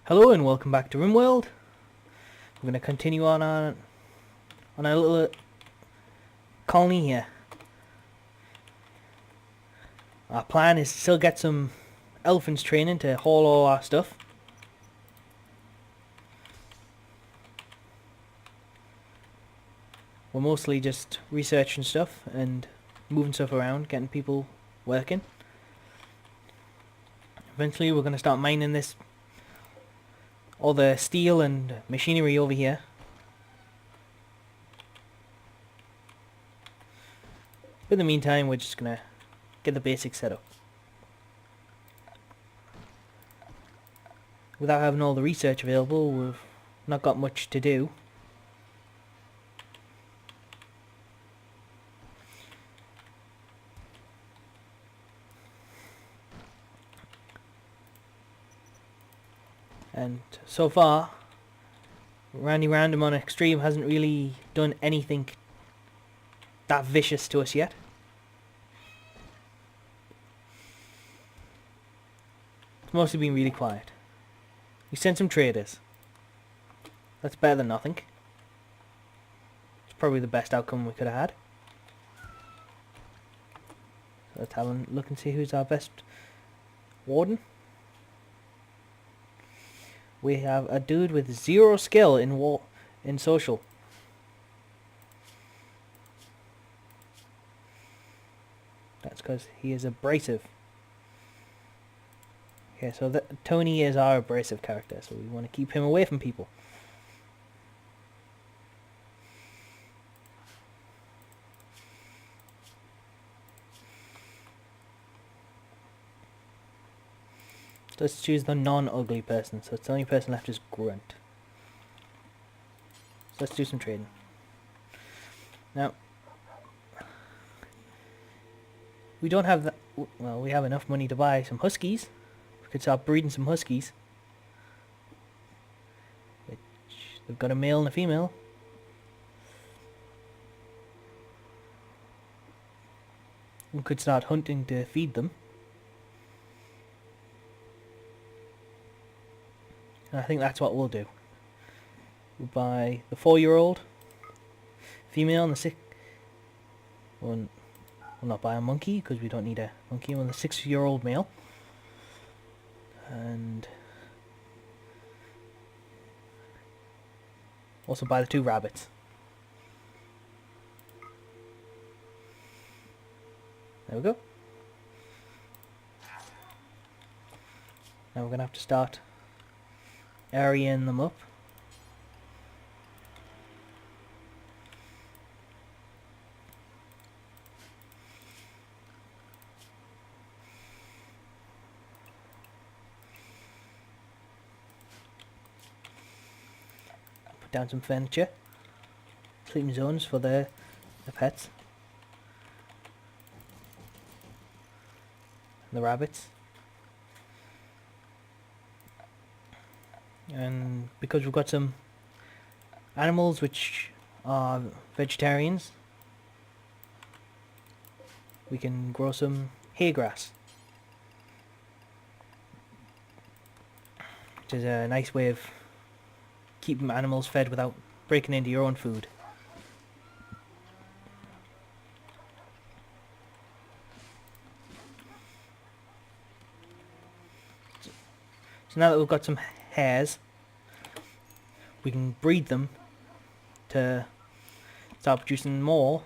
Hello and welcome back to RimWorld. We're going to continue on our little colony here. Our plan is to still get some elephants training to haul all our stuff. We're mostly just researching stuff and moving stuff around, getting people working. Eventually we're going to start mining all the steel and machinery over here. But in the meantime, we're just going to get the basics set up. Without having all the research available, we've not got much to do. And so far, Randy Random on Extreme hasn't really done anything that vicious to us yet. It's mostly been really quiet. We sent some traders. That's better than nothing. It's probably the best outcome we could have had. So let's have a look and see who's our best warden. We have a dude with 0 skill in social. That's because he is abrasive. Okay, so Tony is our abrasive character, so we want to keep him away from people. Let's choose the non-ugly person, so it's the only person left is Grunt. So let's do some trading. Now, we don't have well, we have enough money to buy some huskies. We could start breeding some huskies. Which, they've got a male and a female. We could start hunting to feed them. And I think that's what we'll do. We'll buy the 4-year-old female and the we'll not buy a monkey because we don't need a monkey. And the 6-year-old male. And also buy the 2 rabbits. There we go. Now we're going to have to start areaing them up. Put down some furniture, sleeping zones for the pets and the rabbits. And because we've got some animals which are vegetarians, we can grow some hay grass, which is a nice way of keeping animals fed without breaking into your own food. So now that we've got some hares, we can breed them to start producing more,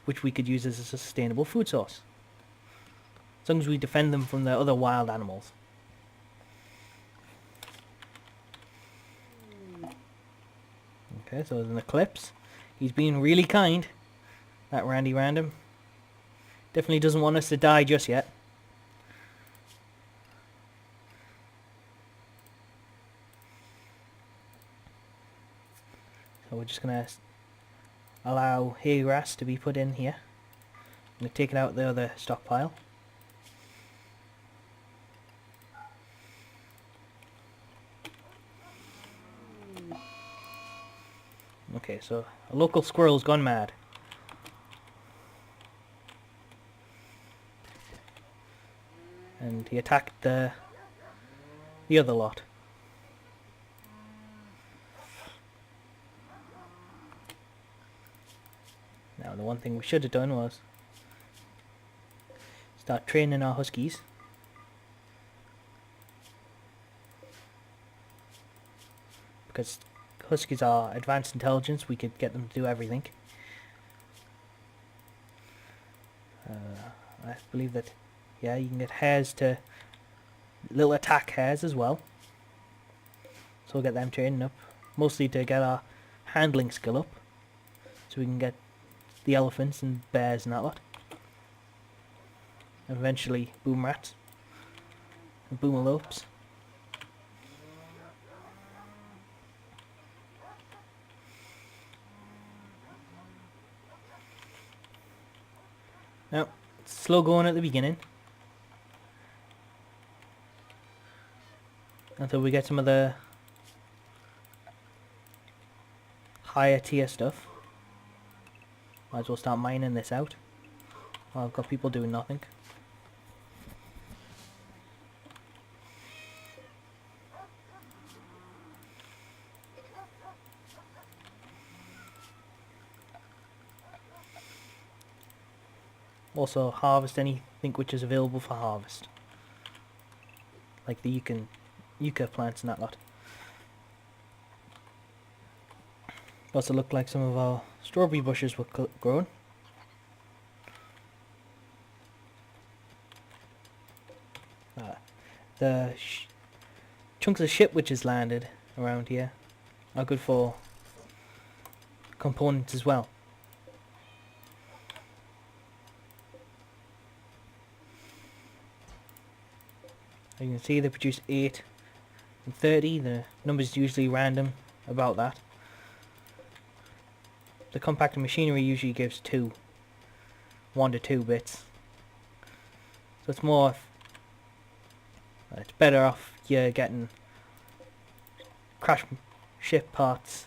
which we could use as a sustainable food source, as long as we defend them from the other wild animals. Okay, so there's an eclipse. He's being really kind, that Randy Random. Definitely doesn't want us to die just yet. So we're just going to allow hay grass to be put in here. I'm going to take it out the other stockpile. Okay, so a local squirrel's gone mad. And he attacked the other lot. Now the one thing we should have done was start training our huskies. Because huskies are advanced intelligence, we could get them to do everything. I believe that, yeah, you can get hares to little attack hares as well. So we'll get them training up, mostly to get our handling skill up, so we can get the elephants and bears and that lot. And eventually boom rats and boomalopes. Now, it's slow going at the beginning, until we get some of the higher tier stuff. Might as well start mining this out while I've got people doing nothing. Also harvest anything which is available for harvest, like the yucca plants and that lot. Also looked like some of our strawberry bushes were grown. The chunks of shit which is landed around here are good for components as well. You can see they produce 8 and 30. The numbers usually random about that. The compacting machinery usually gives 1 to 2 bits. So it's more, it's better off you're getting crash ship parts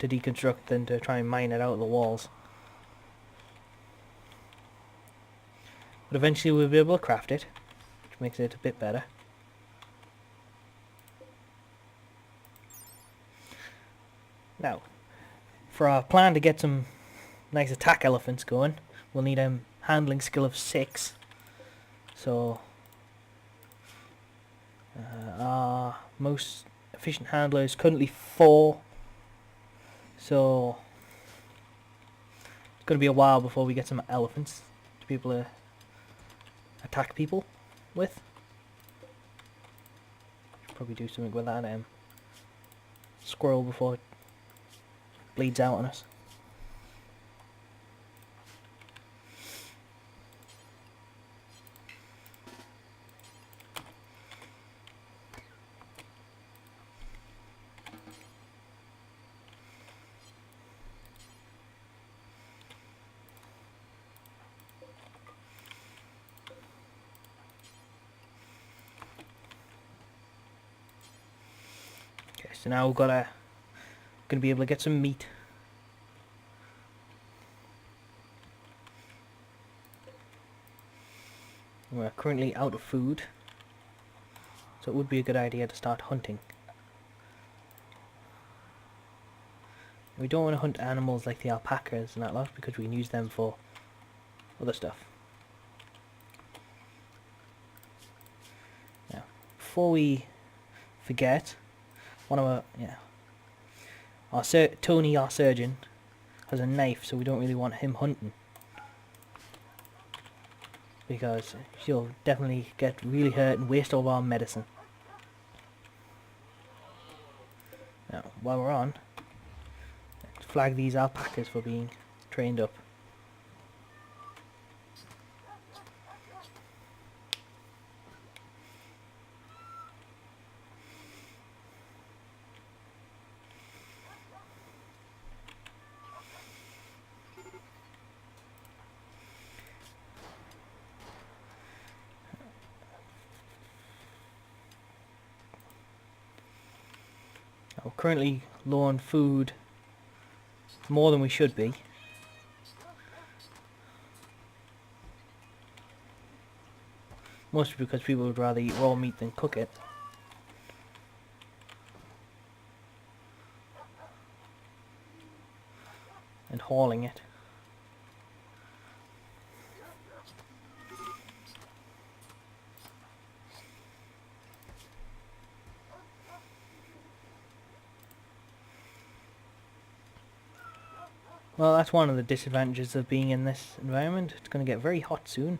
to deconstruct than to try and mine it out of the walls. But eventually we'll be able to craft it, which makes it a bit better. Now, for our plan to get some nice attack elephants going, we'll need a handling skill of 6. So, our most efficient handler is currently 4. So, it's going to be a while before we get some elephants to be able to attack people with. Should probably do something with that squirrel before it bleeds out on us. Okay, so now we've got gonna be able to get some meat. We're currently out of food, so it would be a good idea to start hunting. We don't want to hunt animals like the alpacas and that lot, because we can use them for other stuff. Now, before we forget, Tony, our surgeon, has a knife, so we don't really want him hunting, because she'll definitely get really hurt and waste all our medicine. Now, while we're on, let's flag these alpacas for being trained up. We're currently low on food, more than we should be. Mostly because people would rather eat raw meat than cook it. And hauling it. Well, that's one of the disadvantages of being in this environment. It's going to get very hot soon.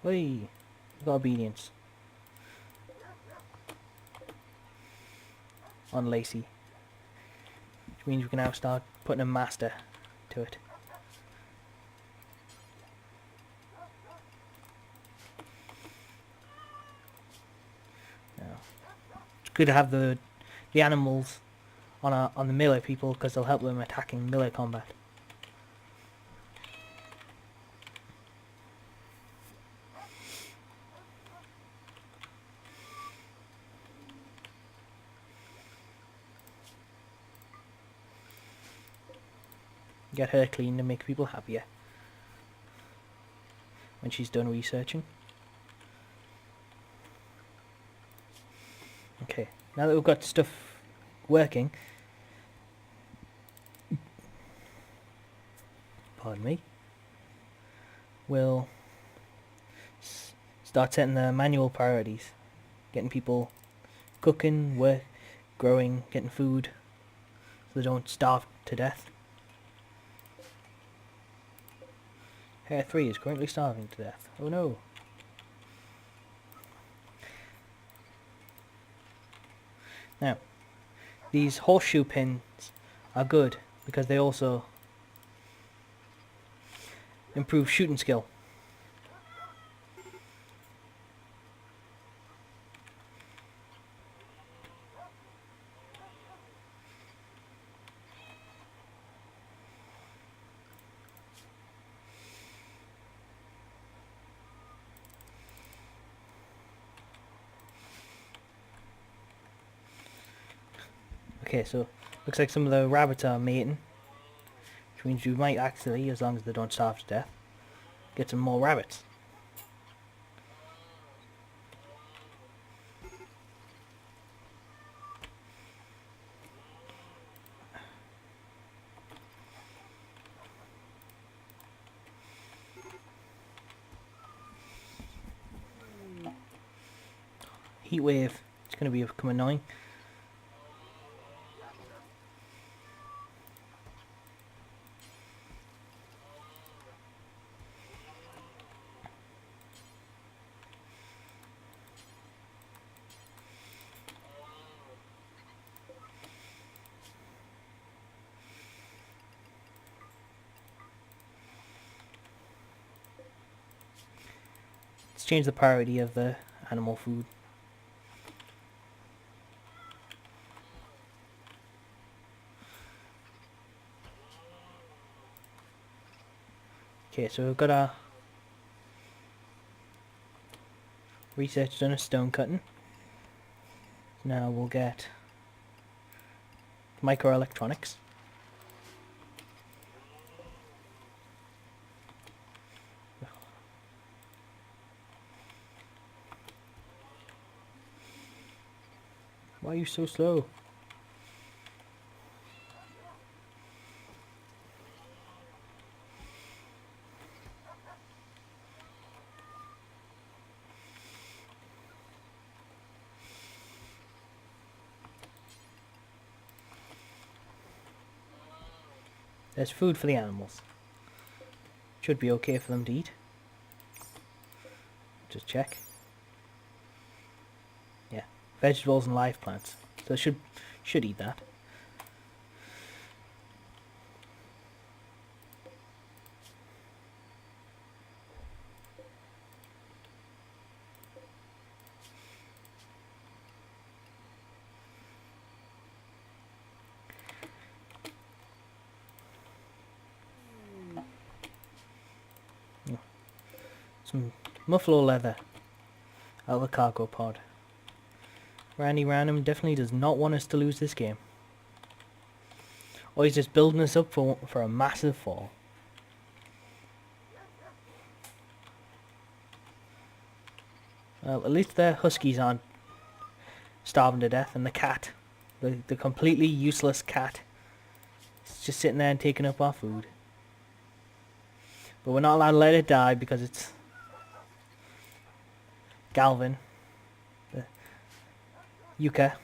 Whey! Got obedience. On Lacey. Which means we can now start putting a master to it. Now, it's good to have the animals on the melee people because they'll help them attacking melee combat. Get her clean to make people happier when she's done researching. Okay, now that we've got stuff working, pardon me, we'll start setting the manual priorities, getting people cooking, work, growing, getting food, so they don't starve to death. Hare 3 is currently starving to death. Oh no. Now, these horseshoe pins are good because they also improve shooting skill. Okay, so looks like some of the rabbits are mating, which means we might actually, as long as they don't starve to death, get some more rabbits. Heat wave, it's going to become annoying. Let's change the priority of the animal food. Okay, so we've got our research done a stone cutting. Now we'll get microelectronics. Why are you so slow? There's food for the animals. Should be okay for them to eat. Just check. Yeah, vegetables and live plants. So they should eat that. Some muffalo leather out of the cargo pod. Randy Random definitely does not want us to lose this game. Or he's just building us up for a massive fall. Well, at least the huskies aren't starving to death, and the cat, the completely useless cat, is just sitting there and taking up our food. But we're not allowed to let it die because it's Galvin, the Yucca,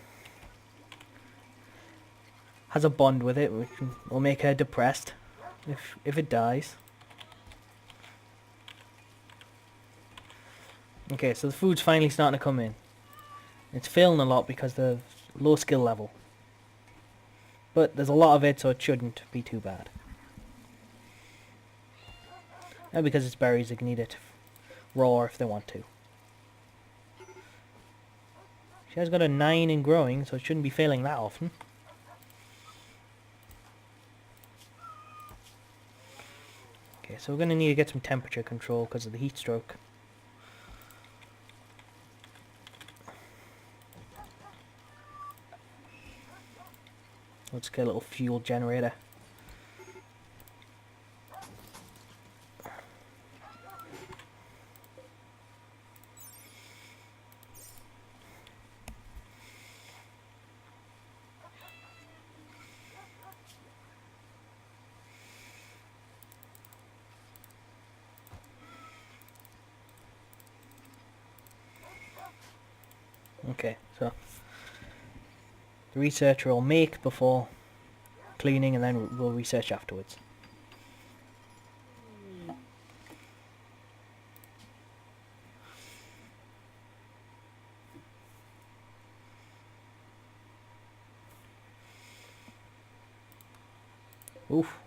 has a bond with it, which will make her depressed if it dies. Okay, so the food's finally starting to come in. It's failing a lot because of the low skill level. But there's a lot of it, so it shouldn't be too bad. And because it's berries, they can eat it raw if they want to. She has got a 9 in growing, so it shouldn't be failing that often. Okay, so we're going to need to get some temperature control because of the heat stroke. Let's get a little fuel generator. Okay, so the researcher will make before cleaning and then we'll research afterwards. Oof,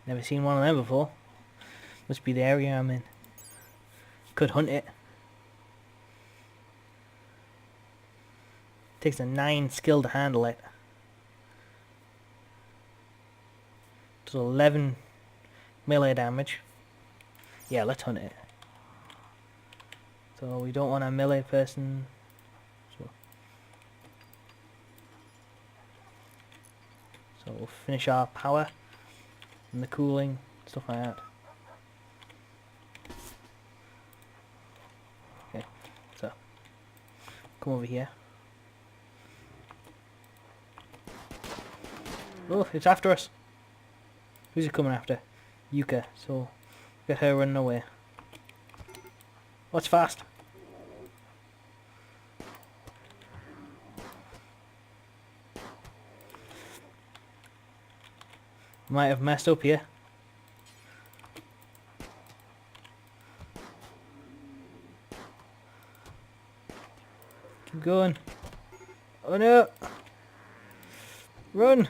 never seen one of them before. Must be the area I'm in. Could hunt it. Takes a 9 skill to handle it. Does 11 melee damage. Yeah, let's hunt it. So we don't want a melee person. So we'll finish our power and the cooling, stuff like that. Okay, so come over here. Oh, it's after us. Who's it coming after? Yuka, so get her running away. What's fast? Might have messed up here. Keep going. Oh no! Run!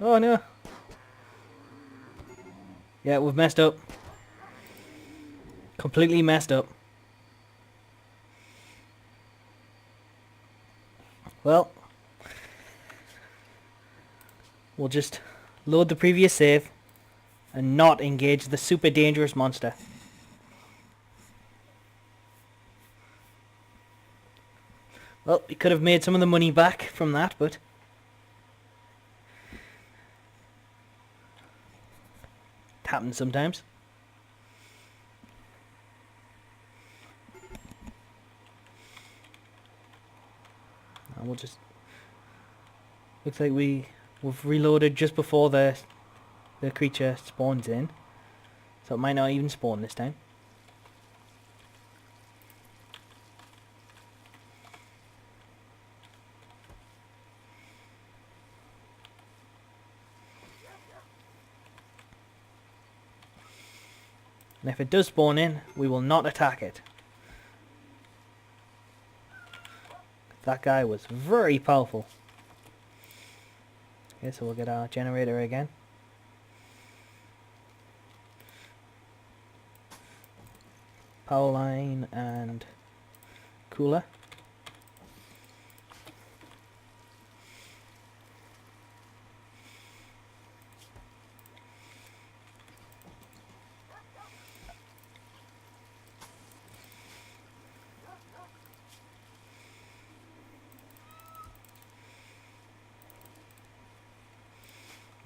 Oh no! Yeah, we've messed up. Completely messed up. Well, we'll just load the previous save and not engage the super dangerous monster. Well, we could have made some of the money back from that, but it happens sometimes. And we'll just... Looks like we've reloaded just before the creature spawns in. So it might not even spawn this time. And if it does spawn in, we will not attack it. That guy was very powerful. Okay, so we'll get our generator again. Power line and cooler.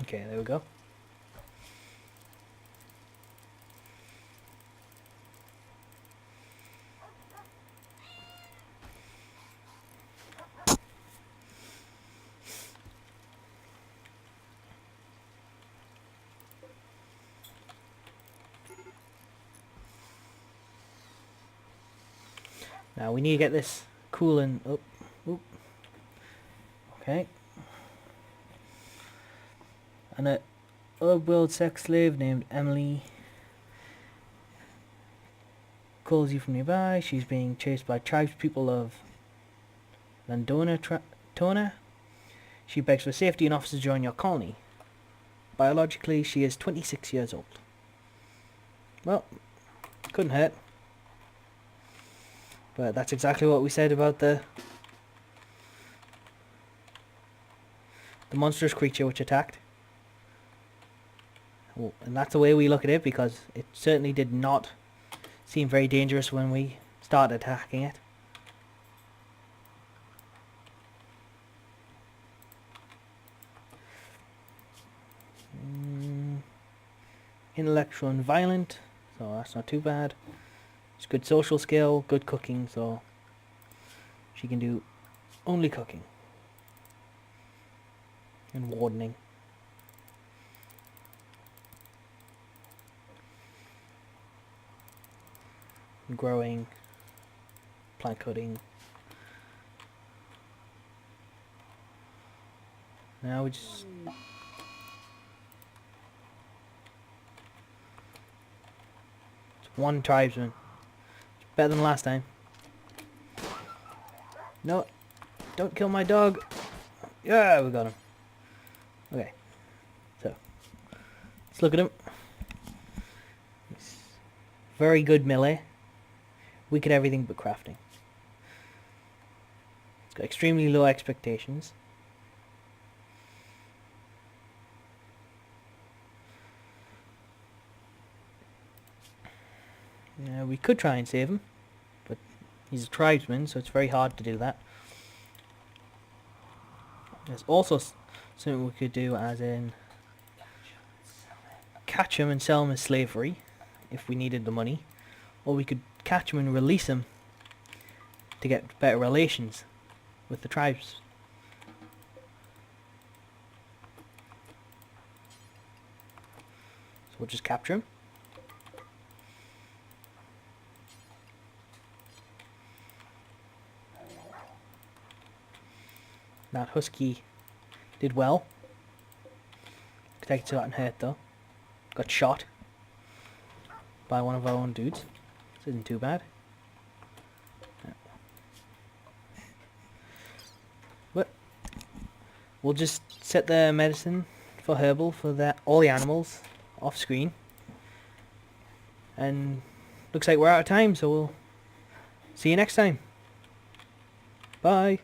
Okay, there we go. Now we need to get this cooling up. Oop. Okay. And a old-world sex slave named Emily calls you from nearby. She's being chased by tribespeople of Tona. She begs for safety and offers to join your colony. Biologically, she is 26 years old. Well, couldn't hurt. But that's exactly what we said about the monstrous creature which attacked. Well, and that's the way we look at it, because it certainly did not seem very dangerous when we started attacking it. Intellectual and violent, so that's not too bad. It's good social skill, good cooking, so she can do only cooking and wardening. And growing, plant cutting. Now we just one tribesman. It's better than last time. No, don't kill my dog. Yeah, we got him. Okay, so let's look at him. He's very good melee. Weak at everything but crafting. It's got extremely low expectations. We could try and save him, but he's a tribesman, so it's very hard to do that. There's also something we could do, as in catch him and sell him as slavery if we needed the money, or we could catch him and release him to get better relations with the tribes. So we'll just capture him. That husky did well. Could take it to that and hurt though. Got shot by one of our own dudes. This isn't too bad. But we'll just set the medicine for herbal for all the animals off screen. And looks like we're out of time, so we'll see you next time. Bye.